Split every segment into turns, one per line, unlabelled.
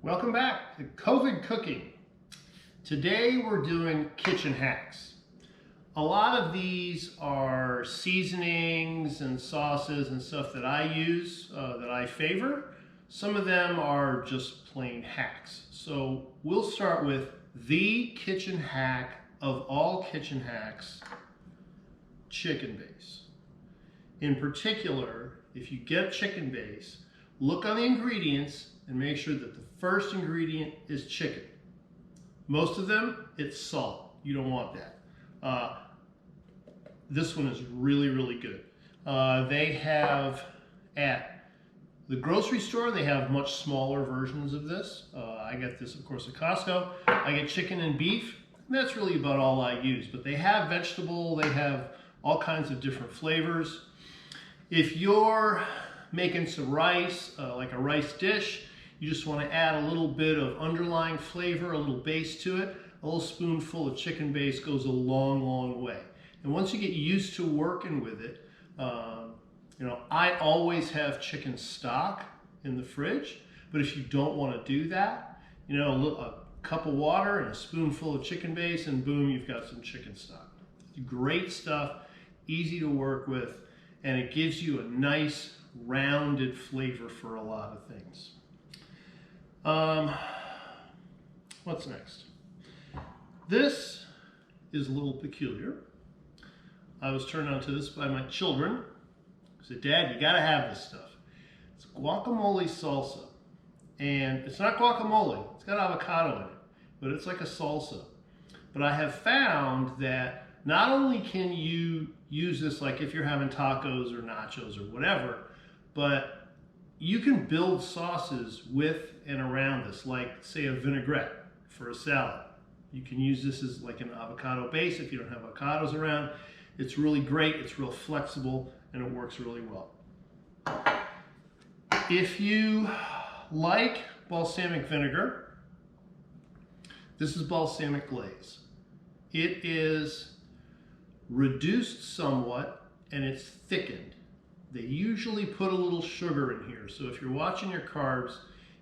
Welcome back to COVID Cooking. Today we're doing kitchen hacks. A lot of these are seasonings and sauces and stuff that I use, that I favor. Some of them are just plain hacks. So we'll start with the kitchen hack of all kitchen hacks, chicken base. In particular, if you get chicken base, look on the ingredients and make sure that the first ingredient is chicken. Most of them, it's salt. You don't want that. This one is really, really good. They have, at the grocery store, they have much smaller versions of this. I get this, of course, at Costco. I get chicken and beef, and that's really about all I use. But they have vegetable, they have all kinds of different flavors. If you're making some rice, like a rice dish, you just want to add a little bit of underlying flavor, a little base to it. A little spoonful of chicken base goes a long, long way. And once you get used to working with it, I always have chicken stock in the fridge. But if you don't want to do that, a cup of water and a spoonful of chicken base, and boom, you've got some chicken stock. Great stuff, easy to work with, and it gives you a nice rounded flavor for a lot of things. What's next? This is a little peculiar. I was turned on to this by my children. I said, Dad, you gotta have this stuff. It's guacamole salsa. And it's not guacamole, it's got avocado in it, but it's like a salsa. But I have found that not only can you use this like if you're having tacos or nachos or whatever, but you can build sauces with and around this, like say a vinaigrette for a salad. You can use this as like an avocado base if you don't have avocados around. It's really great, it's real flexible, and it works really well. If you like balsamic vinegar, this is balsamic glaze. It is reduced somewhat and it's thickened. They usually put a little sugar in here, so if you're watching your carbs,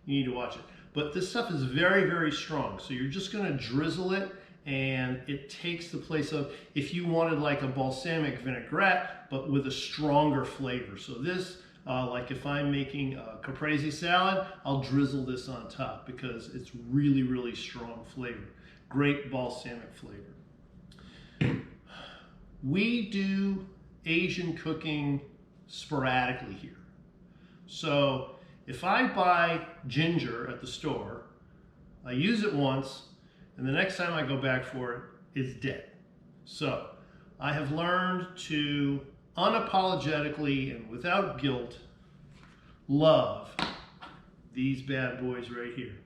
you need to watch it. But this stuff is very, very strong, so you're just going to drizzle it, and it takes the place of if you wanted like a balsamic vinaigrette, but with a stronger flavor. So this, like if I'm making a caprese salad, I'll drizzle this on top because it's really, really strong flavor. Great balsamic flavor. We do Asian cooking sporadically here. So if I buy ginger at the store, I use it once, and the next time I go back for it, it's dead. So I have learned to unapologetically and without guilt love these bad boys right here.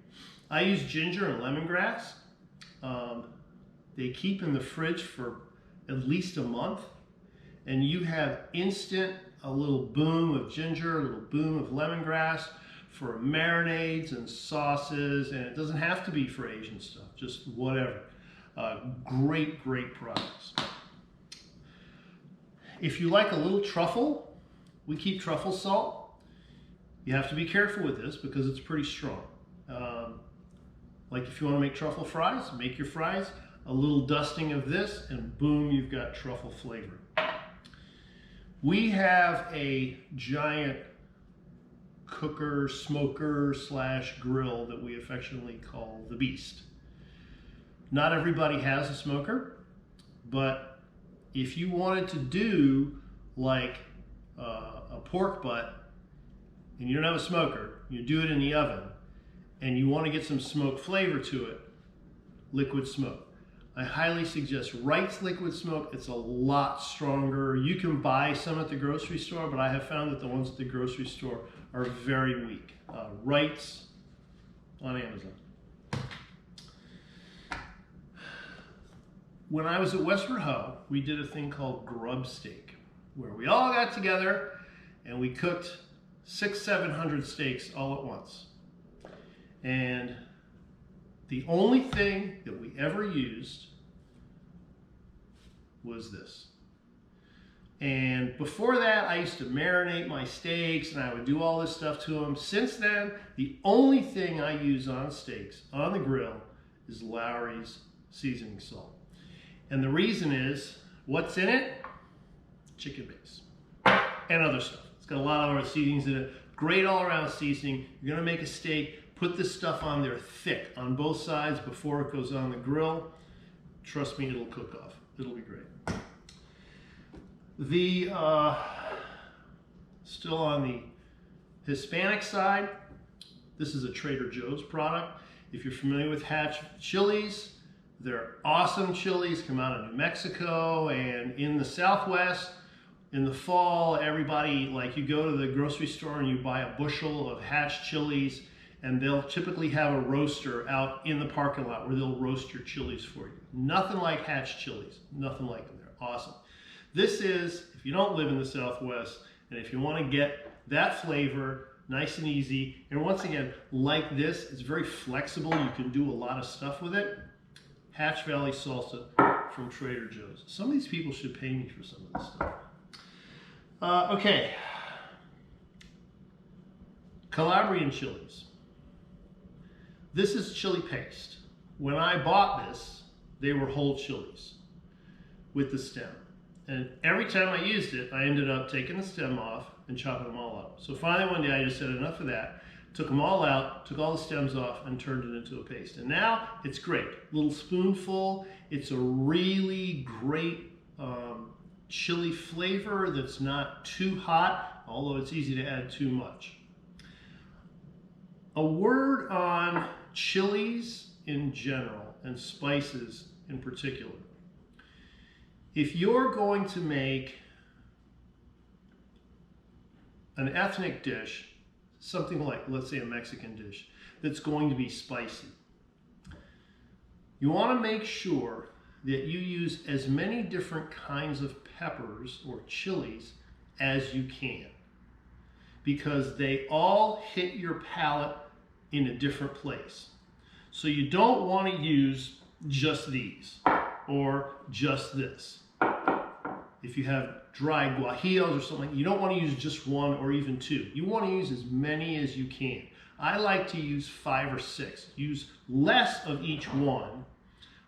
I use ginger and lemongrass. They keep in the fridge for at least a month, and you have instant a little boom of ginger, a little boom of lemongrass for marinades and sauces, and it doesn't have to be for Asian stuff, just whatever. Great, great products. If you like a little truffle, we keep truffle salt. You have to be careful with this because it's pretty strong. Like if you want to make truffle fries, make your fries, a little dusting of this, and boom, you've got truffle flavor. We have a giant cooker, smoker / grill that we affectionately call the Beast. Not everybody has a smoker, but if you wanted to do like a pork butt and you don't have a smoker, you do it in the oven and you want to get some smoke flavor to it, liquid smoke. I highly suggest Wright's liquid smoke. It's a lot stronger. You can buy some at the grocery store, but I have found that the ones at the grocery store are very weak. Wright's on Amazon. When I was at Westward Ho, we did a thing called grub steak, where we all got together and we cooked 600-700 steaks all at once. And the only thing that we ever used was this. And before that, I used to marinate my steaks and I would do all this stuff to them. Since then, the only thing I use on steaks, on the grill, is Lowry's seasoning salt. And the reason is, what's in it? Chicken base and other stuff. It's got a lot of other seasonings in it. Great all-around seasoning. You're gonna make a steak, put this stuff on there thick on both sides before it goes on the grill. Trust me, it'll cook off. It'll be great. Still on the Hispanic side, this is a Trader Joe's product. If you're familiar with Hatch chilies, they're awesome chilies, come out of New Mexico, and in the Southwest, in the fall, everybody, like you go to the grocery store and you buy a bushel of Hatch chilies, and they'll typically have a roaster out in the parking lot where they'll roast your chilies for you. Nothing like Hatch chilies, nothing like them, they're awesome. This is, if you don't live in the Southwest, and if you want to get that flavor, nice and easy, and once again, like this, it's very flexible, you can do a lot of stuff with it. Hatch Valley salsa from Trader Joe's. Some of these people should pay me for some of this stuff. Okay. Calabrian chilies. This is chili paste. When I bought this, they were whole chilies with the stem. And every time I used it, I ended up taking the stem off and chopping them all up. So finally one day I just said enough of that, took them all out, took all the stems off, and turned it into a paste. And now it's great. Little spoonful. It's a really great chili flavor that's not too hot, although it's easy to add too much. A word on chilies in general and spices in particular. If you're going to make an ethnic dish, something like, let's say, a Mexican dish, that's going to be spicy, you want to make sure that you use as many different kinds of peppers or chilies as you can, because they all hit your palate in a different place. So you don't want to use just these or just this. If you have dry guajillos or something, you don't want to use just one or even two. You want to use as many as you can. I like to use 5 or 6. Use less of each one,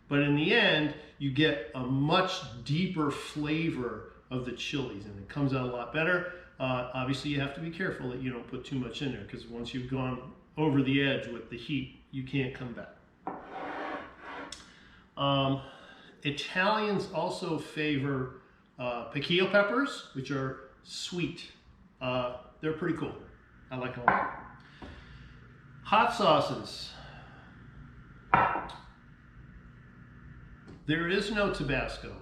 but in the end, you get a much deeper flavor of the chilies, and it comes out a lot better. Obviously, you have to be careful that you don't put too much in there, because once you've gone over the edge with the heat, you can't come back. Italians also favor piquillo peppers, which are sweet. They're pretty cool. I like them a lot. Hot sauces. There is no Tabasco.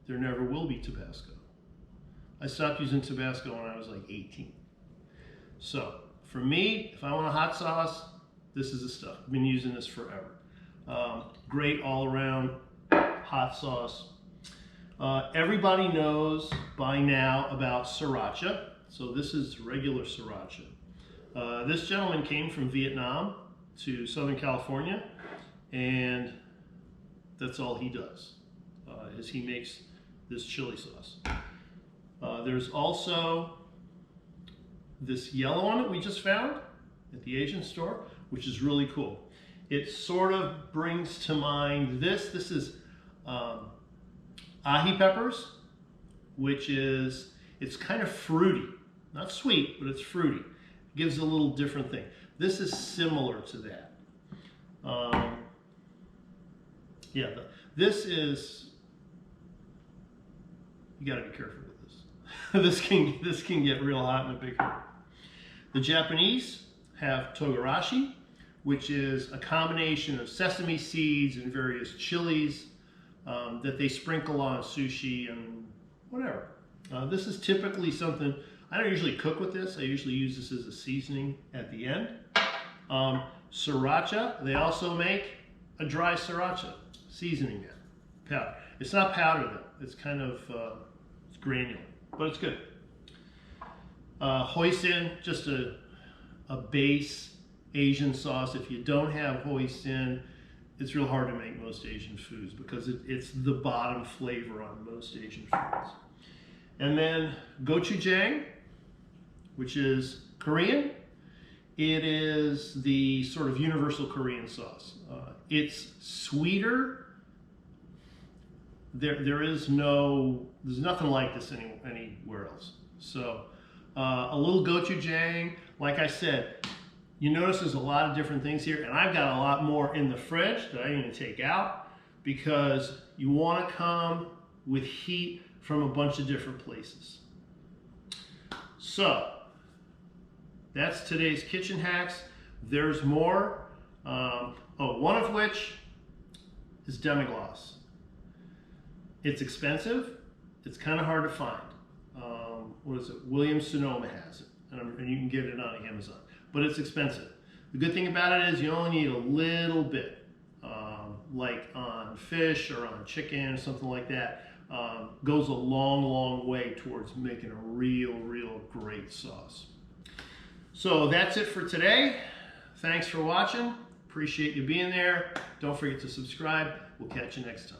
There never will be Tabasco. I stopped using Tabasco when I was like 18. So for me, if I want a hot sauce, this is the stuff. I've been using this forever. Great all around hot sauce. Everybody knows by now about Sriracha. So this is regular Sriracha. This gentleman came from Vietnam to Southern California, and that's all he does, is he makes this chili sauce. There's also this yellow one that we just found at the Asian store, which is really cool. It sort of brings to mind this. This is ají peppers, which is, it's kind of fruity. Not sweet, but it's fruity. It gives a little different thing. This is similar to that. Yeah, this is, you gotta be careful with this. This can get real hot in a big hurry. The Japanese have togarashi, which is a combination of sesame seeds and various chilies that they sprinkle on sushi and whatever. This is typically something, I don't usually cook with this. I usually use this as a seasoning at the end. Sriracha, they also make a dry sriracha seasoning now. Powder. It's not powder though. It's kind of it's granular, but it's good. Hoisin, just a base Asian sauce. If you don't have hoisin, it's real hard to make most Asian foods because it's the bottom flavor on most Asian foods. And then gochujang, which is Korean. It is the sort of universal Korean sauce. It's sweeter. There's nothing like this anywhere else. So a little gochujang, like I said, you notice there's a lot of different things here, and I've got a lot more in the fridge that I'm going to take out because you want to come with heat from a bunch of different places. So that's today's kitchen hacks. There's more. One of which is demi-glace. It's expensive. It's kind of hard to find. What is it? Williams-Sonoma has it, and you can get it on Amazon. But it's expensive. The good thing about it is you only need a little bit, like on fish or on chicken or something like that. Goes a long, long way towards making a real great sauce. So that's it for today. Thanks for watching. Appreciate you being there. Don't forget to subscribe. We'll catch you next time.